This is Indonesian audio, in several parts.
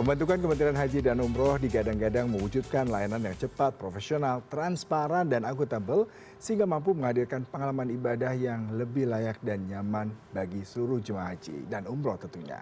Pembentukan Kementerian Haji dan Umroh digadang-gadang mewujudkan layanan yang cepat, profesional, transparan, dan akuntabel sehingga mampu menghadirkan pengalaman ibadah yang lebih layak dan nyaman bagi seluruh jemaah haji dan umroh tentunya.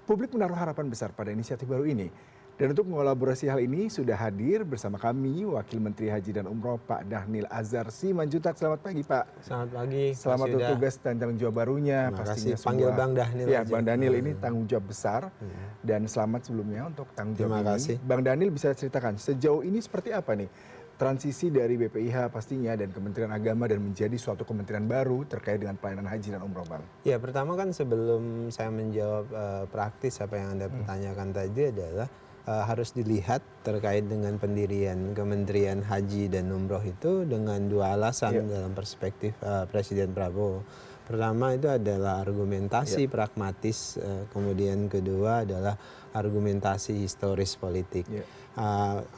Publik menaruh harapan besar pada inisiatif baru ini. Dan untuk mengolaborasi hal ini sudah hadir bersama kami Wakil Menteri Haji dan Umroh Pak Dhanil Azhar Simanjuntak. Selamat pagi Pak. Selamat pagi. Selamat bertugas dan tanggung jawab barunya. Terima Pastinya kasih. Panggil semua. Bang Dhanil Ya, aja. Bang Dhanil ini tanggung jawab besar dan selamat sebelumnya untuk tanggung jawab Terima ini. kasih. Bang Dhanil bisa ceritakan sejauh ini seperti apa nih transisi dari BPIH pastinya dan Kementerian Agama dan menjadi suatu kementerian baru terkait dengan pelayanan haji dan umroh, Bang? Ya, pertama kan sebelum saya menjawab praktis apa yang Anda pertanyakan tadi adalah harus dilihat terkait dengan pendirian Kementerian Haji dan Umroh itu dengan dua alasan dalam perspektif Presiden Prabowo. Pertama itu adalah argumentasi pragmatis, kemudian kedua adalah argumentasi historis politik.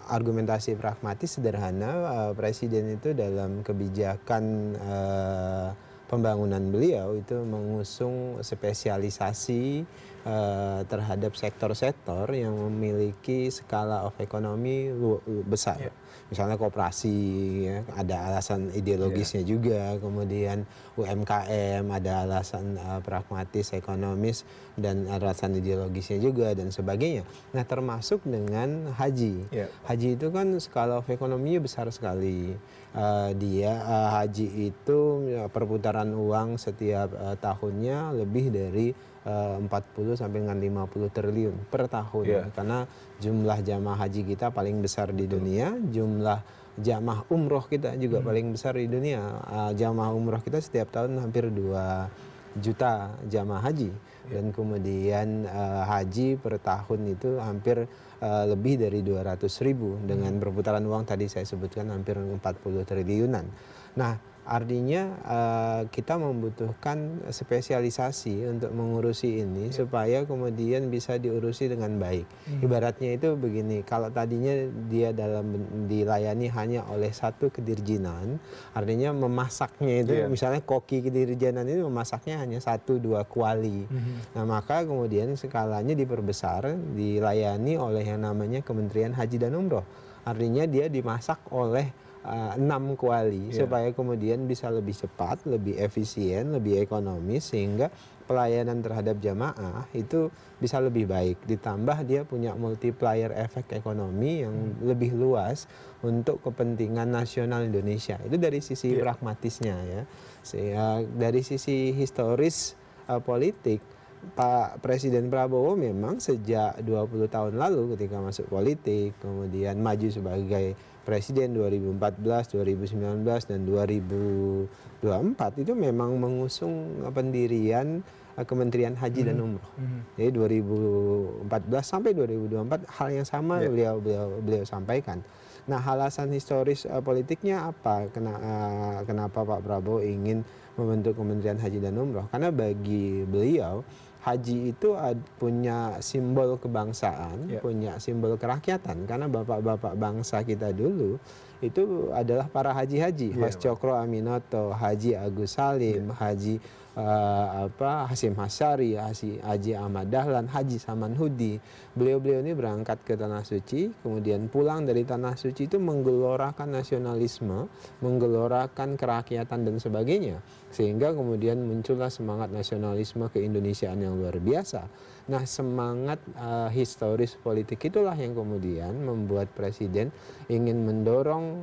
Argumentasi pragmatis sederhana, Presiden itu dalam kebijakan pembangunan beliau itu mengusung spesialisasi terhadap sektor-sektor yang memiliki skala of ekonomi besar. Misalnya koperasi, ya, ada alasan ideologisnya juga, kemudian UMKM ada alasan pragmatis, ekonomis, dan alasan ideologisnya juga, dan sebagainya. Nah, termasuk dengan haji. Haji itu kan skala of ekonominya besar sekali. Haji itu perputaran uang setiap tahunnya lebih dari 40 sampai dengan 50 triliun per tahun. Karena jumlah jamaah haji kita paling besar di dunia, jumlah jamaah umroh kita juga paling besar di dunia. Jamaah umroh kita setiap tahun hampir 2 juta jamaah haji. Dan kemudian haji per tahun itu hampir lebih dari 200.000 dengan perputaran uang tadi saya sebutkan hampir 40 triliunan. Nah, artinya kita membutuhkan spesialisasi untuk mengurusi ini supaya kemudian bisa diurusi dengan baik. Ibaratnya itu begini, kalau tadinya dia dilayani hanya oleh satu kedirjenan, artinya memasaknya itu misalnya koki kedirjenan itu memasaknya hanya 1-2 kuali. Nah, maka kemudian skalanya diperbesar, dilayani oleh yang namanya Kementerian Haji dan Umroh. Artinya dia dimasak oleh 6 kuali supaya kemudian bisa lebih cepat, lebih efisien, lebih ekonomis sehingga pelayanan terhadap jamaah itu bisa lebih baik. Ditambah dia punya multiplier efek ekonomi yang lebih luas untuk kepentingan nasional Indonesia. Itu dari sisi pragmatisnya ya. Dari sisi historis politik, Pak Presiden Prabowo memang sejak 20 tahun lalu ketika masuk politik, kemudian maju sebagai Presiden 2014, 2019, dan 2024 itu memang mengusung pendirian Kementerian Haji dan Umroh. Jadi 2014 sampai 2024 hal yang sama beliau sampaikan. Nah, alasan historis politiknya apa? Kenapa Pak Prabowo ingin membentuk Kementerian Haji dan Umroh? Karena bagi beliau haji itu punya simbol kebangsaan, punya simbol kerakyatan. Karena bapak-bapak bangsa kita dulu itu adalah para haji-haji. Hos Cokro Aminoto, Haji Agus Salim, Haji Hasyim Hasyari, Haji Ahmad Dahlan, Haji Saman Hudi. Beliau-beliau ini berangkat ke Tanah Suci, kemudian pulang dari Tanah Suci itu menggelorakan nasionalisme, menggelorakan kerakyatan dan sebagainya. Sehingga kemudian muncullah semangat nasionalisme keindonesiaan yang luar biasa. Nah, semangat historis politik itulah yang kemudian membuat Presiden ingin mendorong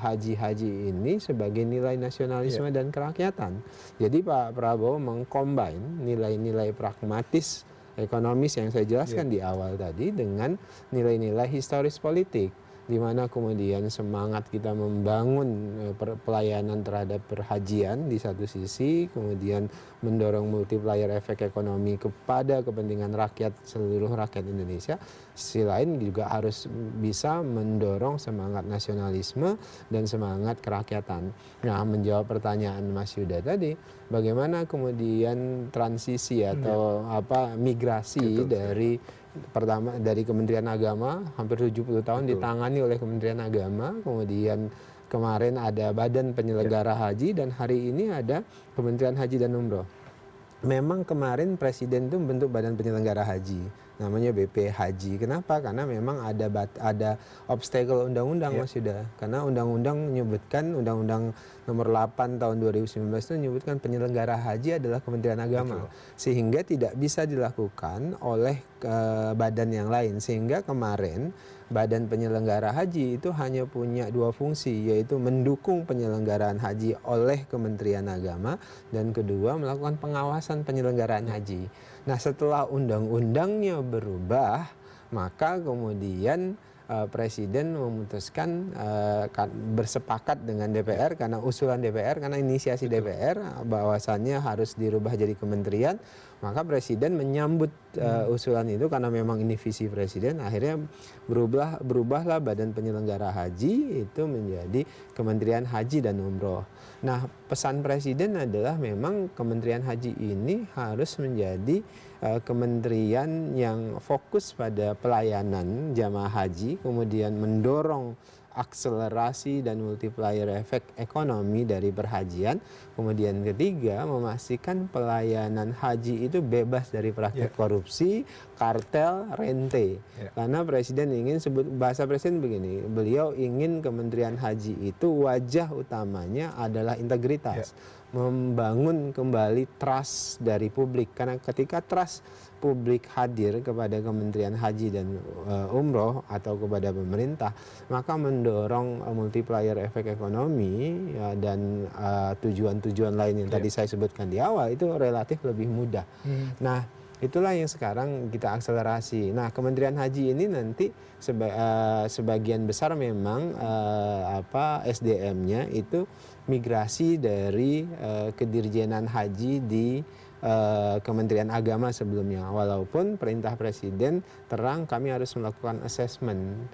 haji-haji ini sebagai nilai nasionalisme dan kerakyatan. Jadi Pak Prabowo mengcombine nilai-nilai pragmatis ekonomis yang saya jelaskan di awal tadi dengan nilai-nilai historis politik, di mana kemudian semangat kita membangun pelayanan terhadap perhajian di satu sisi, kemudian mendorong multiplier efek ekonomi kepada kepentingan rakyat, seluruh rakyat Indonesia. Sisi lain juga harus bisa mendorong semangat nasionalisme dan semangat kerakyatan. Nah, menjawab pertanyaan Mas Yuda tadi, bagaimana kemudian transisi atau migrasi pertama dari Kementerian Agama hampir 70 tahun ditangani oleh Kementerian Agama, kemudian kemarin ada Badan Penyelenggara Haji, dan hari ini ada Kementerian Haji dan Umroh. Memang kemarin Presiden itu membentuk Badan Penyelenggara Haji. namanya BP Haji. Kenapa? Karena memang ada obstacle undang-undang Mas Yuda. Karena undang-undang menyebutkan, Undang-Undang Nomor 8 tahun 2019 itu menyebutkan penyelenggara haji adalah Kementerian Agama. Betul. Sehingga tidak bisa dilakukan oleh badan yang lain. Sehingga kemarin badan penyelenggara haji itu hanya punya dua fungsi, yaitu mendukung penyelenggaraan haji oleh Kementerian Agama dan kedua melakukan pengawasan penyelenggaraan haji. Nah, setelah undang-undangnya berubah, maka kemudian Presiden memutuskan bersepakat dengan DPR karena usulan DPR, karena inisiasi DPR bahwasannya harus dirubah jadi kementerian, maka Presiden menyambut usulan itu karena memang ini visi Presiden. Akhirnya berubahlah Badan Penyelenggara Haji itu menjadi Kementerian Haji dan Umroh. Nah, pesan Presiden adalah memang Kementerian Haji ini harus menjadi kementerian yang fokus pada pelayanan jamaah haji, kemudian mendorong akselerasi dan multiplier efek ekonomi dari perhajian. Kemudian ketiga, memastikan pelayanan haji itu bebas dari praktek korupsi, kartel, rente. Karena Presiden ingin, bahasa Presiden begini, beliau ingin Kementerian Haji itu wajah utamanya adalah integritas. Membangun kembali trust dari publik, karena ketika trust publik hadir kepada Kementerian Haji dan Umroh atau kepada pemerintah, maka mendorong multiplier efek ekonomi dan tujuan-tujuan lain yang tadi saya sebutkan di awal itu relatif lebih mudah. Nah, itulah yang sekarang kita akselerasi. Nah, Kementerian Haji ini nanti sebagian besar memang SDM-nya itu migrasi dari Kedirjenan Haji di Kementerian Agama sebelumnya. Walaupun perintah Presiden terang kami harus melakukan assessment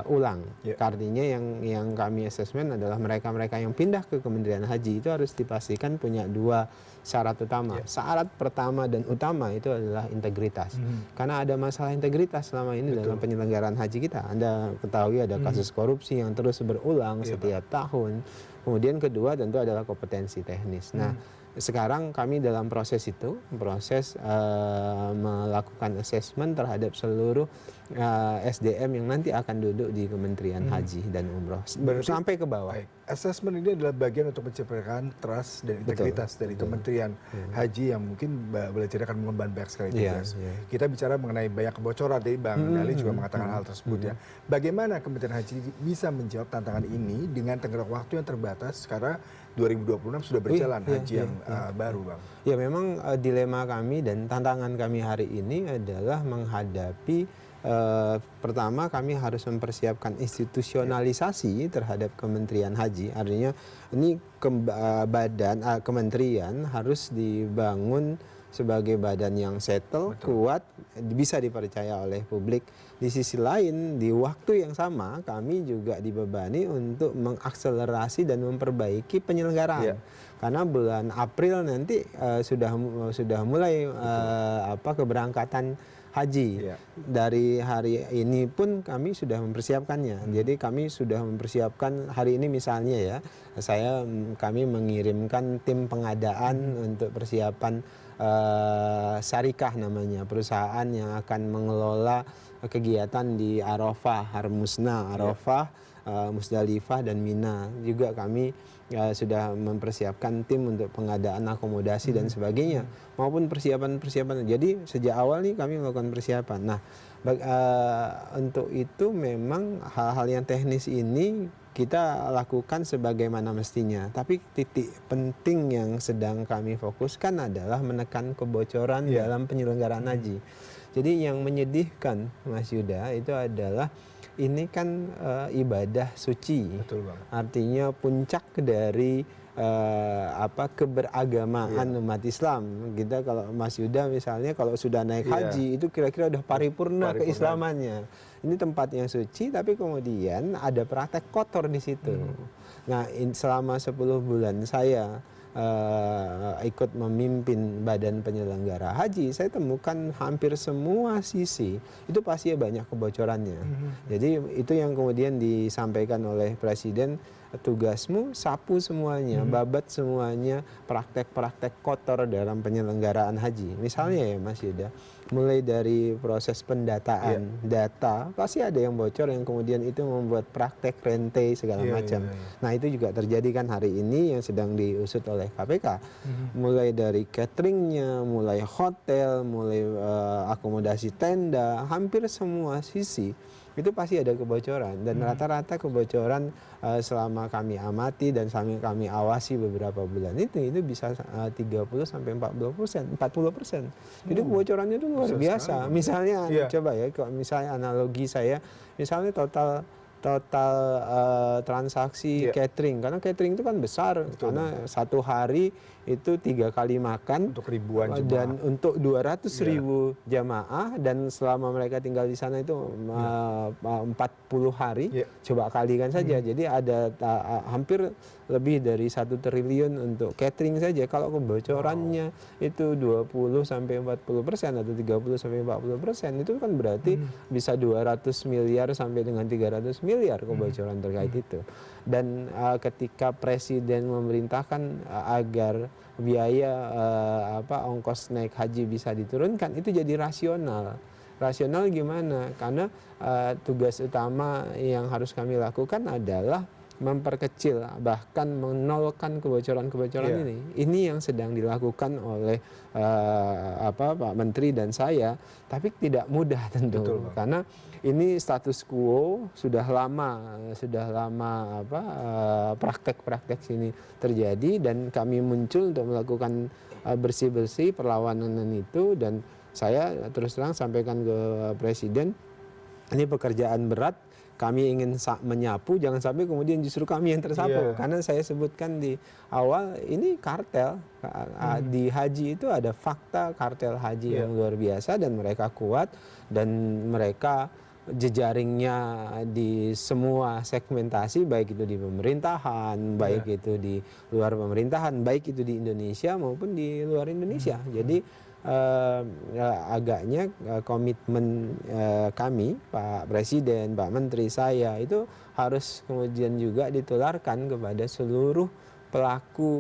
ulang. Artinya yang kami assessment adalah mereka-mereka yang pindah ke Kementerian Haji itu harus dipastikan punya dua syarat utama. Syarat pertama dan utama itu adalah integritas. Karena ada masalah integritas selama ini dalam penyelenggaraan haji kita. Anda ketahui ada kasus korupsi yang terus berulang setiap tahun. Kemudian kedua tentu adalah kompetensi teknis. Nah, sekarang kami dalam proses itu, melakukan assessment terhadap seluruh SDM yang nanti akan duduk di Kementerian Haji dan Umroh sampai ke bawah. Assessment ini adalah bagian untuk menciptakan trust dan integritas dari Kementerian Haji yang mungkin boleh jadi akan mengemban banyak sekali tugas. Kita bicara mengenai banyak kebocoran, tadi Bang Dali juga mengatakan hal tersebut ya. Bagaimana Kementerian Haji bisa menjawab tantangan ini dengan tenggang waktu yang terbatas karena 2026 sudah berjalan haji yang baru, Bang? Ya, memang dilema kami dan tantangan kami hari ini adalah menghadapi pertama kami harus mempersiapkan institusionalisasi terhadap Kementerian Haji. Artinya ini kementerian harus dibangun sebagai badan yang settle, kuat, bisa dipercaya oleh publik. Di sisi lain, di waktu yang sama kami juga dibebani untuk mengakselerasi dan memperbaiki penyelenggaraan. Karena bulan April nanti sudah mulai keberangkatan haji. Dari hari ini pun kami sudah mempersiapkannya. Jadi kami sudah mempersiapkan hari ini misalnya ya, kami mengirimkan tim pengadaan untuk persiapan syarikah namanya, perusahaan yang akan mengelola kegiatan di Arafah, Harmusna, Arafah, Musdalifah dan Mina. Juga kami sudah mempersiapkan tim untuk pengadaan akomodasi dan sebagainya, maupun persiapan-persiapan. Jadi sejak awal nih kami melakukan persiapan. Nah, untuk itu memang hal-hal yang teknis ini kita lakukan sebagaimana mestinya. Tapi titik penting yang sedang kami fokuskan adalah menekan kebocoran dalam penyelenggaraan haji. Jadi yang menyedihkan, Mas Yuda, itu adalah ini kan ibadah suci. Betul, Bang. Artinya puncak dari keberagamaan umat Islam. Kita kalau Mas Yuda misalnya kalau sudah naik haji itu kira-kira udah paripurna keislamannya. Ini tempat yang suci tapi kemudian ada praktek kotor di situ. Nah, selama 10 bulan saya ikut memimpin badan penyelenggara haji, saya temukan hampir semua sisi itu pasti banyak kebocorannya. Jadi itu yang kemudian disampaikan oleh Presiden, tugasmu sapu semuanya, babat semuanya praktek-praktek kotor dalam penyelenggaraan haji. Misalnya ya Mas Yuda, mulai dari proses pendataan data, pasti ada yang bocor yang kemudian itu membuat praktek rente segala macam. Nah itu juga terjadi kan hari ini yang sedang diusut oleh KPK. Mulai dari cateringnya, mulai hotel, mulai akomodasi tenda, hampir semua sisi itu pasti ada kebocoran, dan rata-rata kebocoran selama kami amati dan kami awasi beberapa bulan itu bisa 30 sampai 40%. Jadi kebocorannya itu luar biasa. Misalnya coba ya, kalau misalnya analogi saya, misalnya total transaksi catering, karena catering itu kan besar. Karena satu hari itu 3 kali makan untuk ribuan jemaah, dan untuk 200.000 jamaah, dan selama mereka tinggal di sana itu 40 hari, coba kalikan saja. Jadi ada hampir lebih dari 1 triliun untuk catering saja. Kalau kebocorannya itu 20 sampai 40% atau 30 sampai 40%, itu kan berarti bisa 200 miliar sampai dengan 300 miliar kebocoran terkait itu. Dan ketika presiden memerintahkan agar biaya ongkos naik haji bisa diturunkan, itu jadi rasional. Rasional gimana? Karena tugas utama yang harus kami lakukan adalah memperkecil, bahkan menolkan kebocoran-kebocoran ini. Ini yang sedang dilakukan oleh Pak Menteri dan saya, tapi tidak mudah tentu. Betul, karena ini status quo sudah lama praktek-praktek sini terjadi, dan kami muncul untuk melakukan bersih-bersih perlawanan itu. Dan saya terus terang sampaikan ke Presiden, ini pekerjaan berat, kami ingin menyapu, jangan sampai kemudian justru kami yang tersapu. Karena saya sebutkan di awal, ini kartel. Di haji itu ada fakta kartel haji yang luar biasa, dan mereka kuat, dan mereka jejaringnya di semua segmentasi, baik itu di pemerintahan, baik itu di luar pemerintahan, baik itu di Indonesia maupun di luar Indonesia. Jadi agaknya komitmen kami, Pak Presiden, Pak Menteri, saya, itu harus kemudian juga ditularkan kepada seluruh pelaku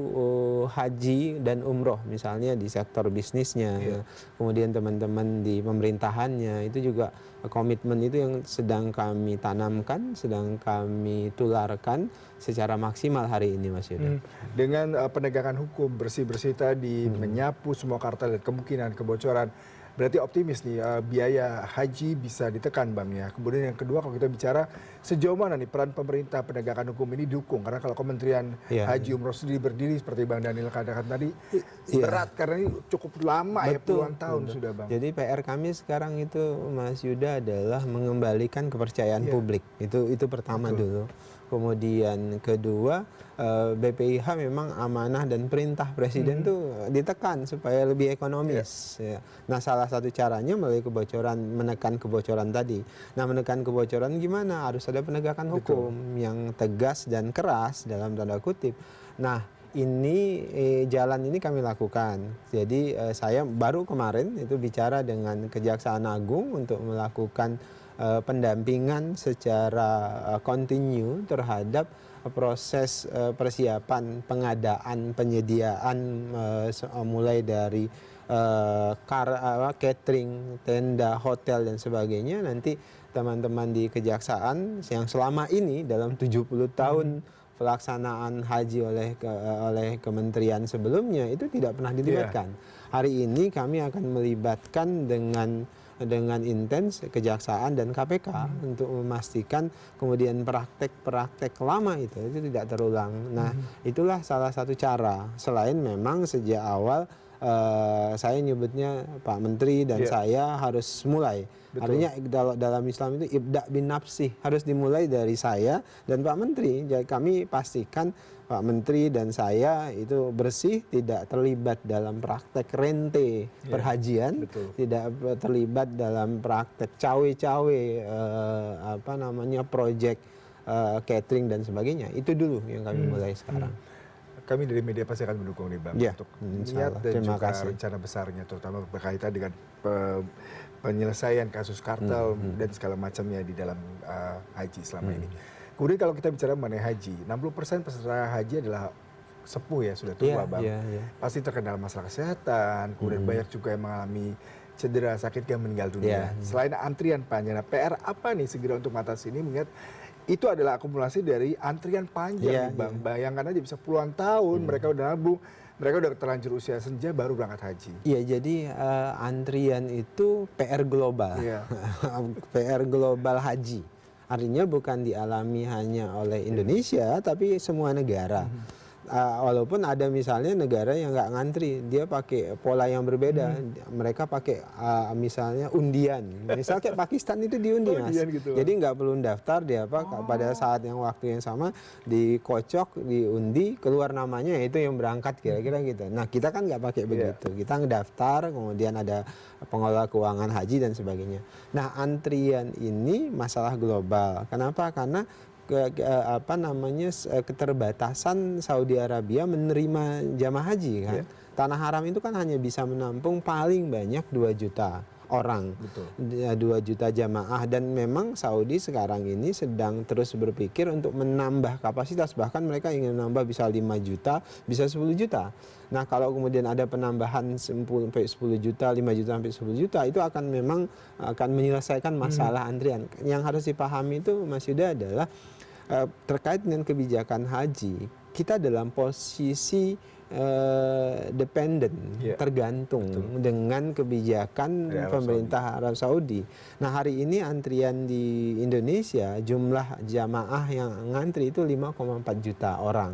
haji dan umroh, misalnya di sektor bisnisnya, kemudian teman-teman di pemerintahannya, itu juga komitmen itu yang sedang kami tanamkan, sedang kami tularkan secara maksimal hari ini, Mas Yuda. Dengan penegakan hukum, bersih-bersih tadi, menyapu semua kartel dan kemungkinan kebocoran, berarti optimis nih biaya haji bisa ditekan, Bang ya. Kemudian yang kedua, kalau kita bicara sejauh mana nih peran pemerintah penegakan hukum ini dukung, karena kalau Kementerian Haji Umroh sendiri berdiri seperti Bang Daniel katakan tadi berat, karena ini cukup lama. Betul, puluhan tahun sudah, Bang. Jadi PR kami sekarang itu, Mas Yuda, adalah mengembalikan kepercayaan publik. Itu pertama dulu. Kemudian kedua, BPIH memang amanah dan perintah Presiden tuh ditekan supaya lebih ekonomis. Nah, salah satu caranya melalui menekan kebocoran tadi. Nah, menekan kebocoran gimana? Harus ada penegakan hukum yang tegas dan keras dalam tanda kutip. Nah, ini jalan ini kami lakukan. Jadi saya baru kemarin itu bicara dengan Kejaksaan Agung untuk melakukan pendampingan secara kontinu terhadap proses persiapan pengadaan, penyediaan mulai dari catering, tenda, hotel dan sebagainya. Nanti teman-teman di kejaksaan yang selama ini dalam 70 tahun pelaksanaan haji oleh kementerian sebelumnya itu tidak pernah dilibatkan. Hari ini kami akan melibatkan dengan intens kejaksaan dan KPK untuk memastikan kemudian praktek-praktek lama itu tidak terulang. Nah, itulah salah satu cara. Selain memang sejak awal saya nyebutnya Pak Menteri dan saya harus mulai. Artinya dalam Islam itu ibda bin nafsih, harus dimulai dari saya dan Pak Menteri. Jadi kami pastikan Pak Menteri dan saya itu bersih, tidak terlibat dalam praktek rente perhajian, tidak terlibat dalam praktek cawe-cawe proyek catering dan sebagainya. Itu dulu yang kami mulai sekarang. Kami dari media pasti akan mendukung nih, Bang, untuk niat dan juga rencana besarnya, terutama berkaitan dengan penyelesaian kasus kartel dan segala macamnya di dalam haji selama ini. Kemudian kalau kita bicara mengenai haji, 60% peserta haji adalah sepuh ya, sudah tua Bang. Pasti terkendala masalah kesehatan, kemudian banyak juga yang mengalami cedera, sakit yang meninggal dunia. Selain antrian panjang, PR apa nih segera untuk mengatasi ini mengingat itu adalah akumulasi dari antrian panjang nih Bang. Bayangkan aja bisa puluhan tahun mereka udah nabung, mereka udah terlanjur usia senja baru berangkat haji. Iya, jadi antrian itu PR global, PR global haji. Artinya bukan dialami hanya oleh Indonesia, tapi semua negara. Walaupun ada misalnya negara yang nggak ngantri, dia pakai pola yang berbeda. Mereka pakai misalnya undian. Misal kayak Pakistan itu diundi Mas. Gitu. Jadi nggak perlu daftar, dia pada saat yang waktu yang sama dikocok, diundi, keluar namanya itu yang berangkat kira-kira gitu. Nah kita kan nggak pakai begitu. Kita ngedaftar, kemudian ada pengelola keuangan haji dan sebagainya. Nah antrian ini masalah global. Kenapa? Karena keterbatasan Saudi Arabia menerima jamaah haji kan. Tanah haram itu kan hanya bisa menampung paling banyak 2 juta orang. 2 juta jamaah, dan memang Saudi sekarang ini sedang terus berpikir untuk menambah kapasitas, bahkan mereka ingin menambah bisa 5 juta, bisa 10 juta. Nah, kalau kemudian ada penambahan 10 sampai 10 juta, 5 juta sampai 10 juta, itu akan menyelesaikan masalah antrian. Yang harus dipahami itu Mas Yuda adalah terkait dengan kebijakan haji, kita dalam posisi dependen, tergantung dengan kebijakan pemerintah Arab Saudi. Nah hari ini antrian di Indonesia, jumlah jamaah yang ngantri itu 5,4 juta orang.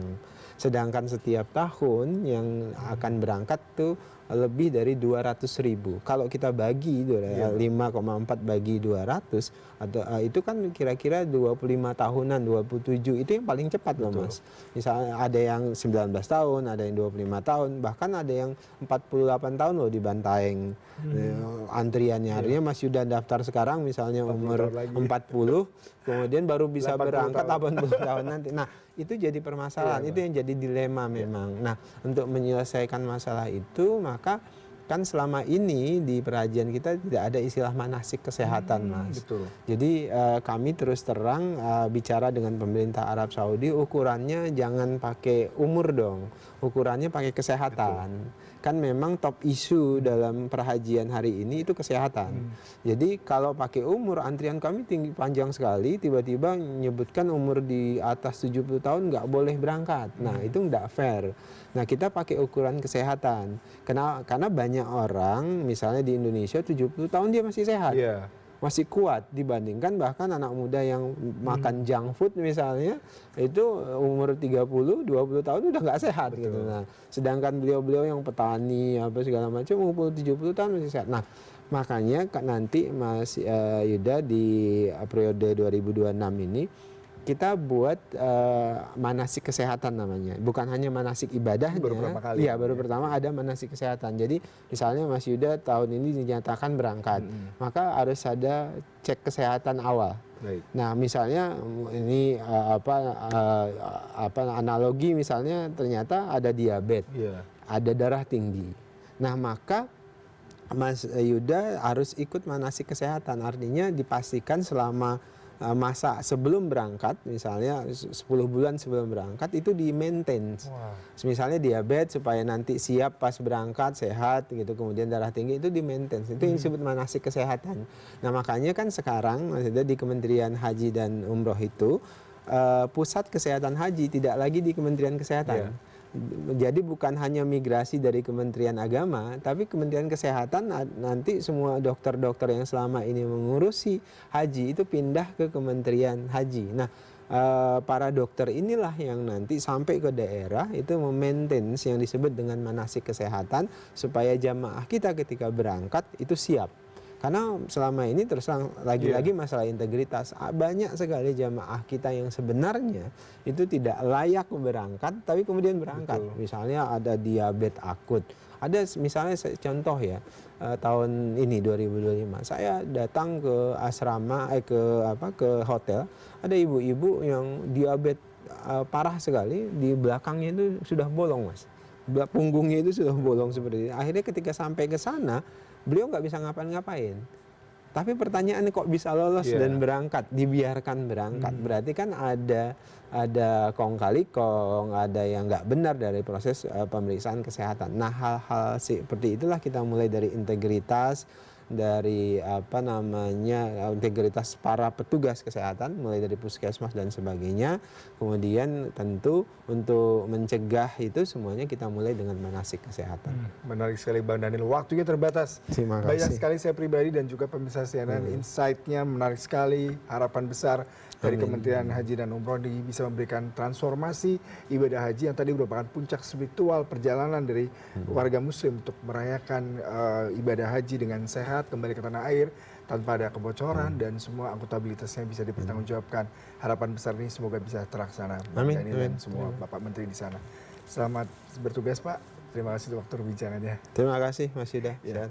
Sedangkan setiap tahun yang akan berangkat tuh lebih dari 200.000. Kalau kita bagi 5,4 bagi 200, atau itu kan kira-kira 25 tahunan, 27 itu yang paling cepat loh Mas. Misalnya ada yang 19 tahun, ada yang 25 tahun, bahkan ada yang 48 tahun loh di Bantaeng antriannya. Artinya Mas Yuda daftar sekarang misalnya umur 40, kemudian baru bisa berangkat 80 tahun nanti. Nah itu jadi permasalahan, itu yang jadi dilema memang. Nah untuk menyelesaikan masalah itu, maka kan selama ini di perajian kita tidak ada istilah manasik kesehatan Mas. Jadi kami terus terang bicara dengan pemerintah Arab Saudi, ukurannya jangan pakai umur dong, ukurannya pakai kesehatan. Kan memang top isu dalam perhajian hari ini itu kesehatan. Jadi kalau pakai umur, antrian kami tinggi panjang sekali, tiba-tiba menyebutkan umur di atas 70 tahun nggak boleh berangkat. Nah itu nggak fair. Nah kita pakai ukuran kesehatan. Karena banyak orang misalnya di Indonesia 70 tahun dia masih sehat. Masih kuat dibandingkan bahkan anak muda yang makan junk food misalnya, itu umur 30, 20 tahun udah nggak sehat gitu. Nah, sedangkan beliau-beliau yang petani apa segala macam umur 70 tahun masih sehat. Nah, makanya nanti Mas Yuda di periode 2026 ini kita buat manasik kesehatan namanya. Bukan hanya manasik ibadahnya. Baru pertama ada manasik kesehatan. Jadi misalnya Mas Yuda tahun ini dinyatakan berangkat, maka harus ada cek kesehatan awal. Nah misalnya ini analogi misalnya ternyata ada diabetes, ada darah tinggi. Nah maka Mas Yuda harus ikut manasik kesehatan. Artinya dipastikan selama masa sebelum berangkat, misalnya 10 bulan sebelum berangkat itu di maintain. Misalnya diabetes supaya nanti siap pas berangkat, sehat gitu, kemudian darah tinggi itu di maintain. Itu yang disebut manasik kesehatan. Nah makanya kan sekarang maksudnya di Kementerian Haji dan Umroh itu pusat kesehatan haji tidak lagi di Kementerian Kesehatan. Jadi bukan hanya migrasi dari Kementerian Agama, tapi Kementerian Kesehatan nanti semua dokter-dokter yang selama ini mengurusi haji itu pindah ke Kementerian Haji. Nah, para dokter inilah yang nanti sampai ke daerah itu memaintain yang disebut dengan manasik kesehatan supaya jamaah kita ketika berangkat itu siap. Karena selama ini terus lagi-lagi masalah integritas. Banyak sekali jamaah kita yang sebenarnya itu tidak layak berangkat, tapi kemudian berangkat. Misalnya ada diabetes akut. Ada misalnya contoh ya, tahun ini 2025, saya datang ke asrama, ke hotel, ada ibu-ibu yang diabetes parah sekali, di belakangnya itu sudah bolong Mas. Punggungnya itu sudah bolong seperti itu. Akhirnya ketika sampai ke sana, beliau nggak bisa ngapain-ngapain. Tapi pertanyaannya kok bisa lolos Iya. dan berangkat, dibiarkan berangkat. Berarti kan ada kong kali kong, ada yang nggak benar dari proses pemeriksaan kesehatan. Nah, hal-hal seperti itulah kita mulai dari integritas, dari integritas para petugas kesehatan, mulai dari puskesmas dan sebagainya. Kemudian tentu untuk mencegah itu semuanya kita mulai dengan manasik kesehatan. Menarik sekali Bang Daniel, waktunya terbatas. Terima Banyak kasih. sekali saya pribadi dan juga pemirsa CNN, insight-nya menarik sekali, harapan besar dari Kementerian Haji dan Umroh bisa memberikan transformasi ibadah haji yang tadi merupakan puncak spiritual perjalanan dari warga muslim untuk merayakan ibadah haji dengan sehat, kembali ke tanah air tanpa ada kebocoran dan semua akuntabilitasnya bisa dipertanggungjawabkan. Harapan besar ini semoga bisa terlaksana Bang Amin, Daniel dan amin. semua Bapak Menteri di sana. Selamat bertugas Pak. Terima kasih untuk waktu perbincangannya. Terima kasih Mas Yuda. Ya.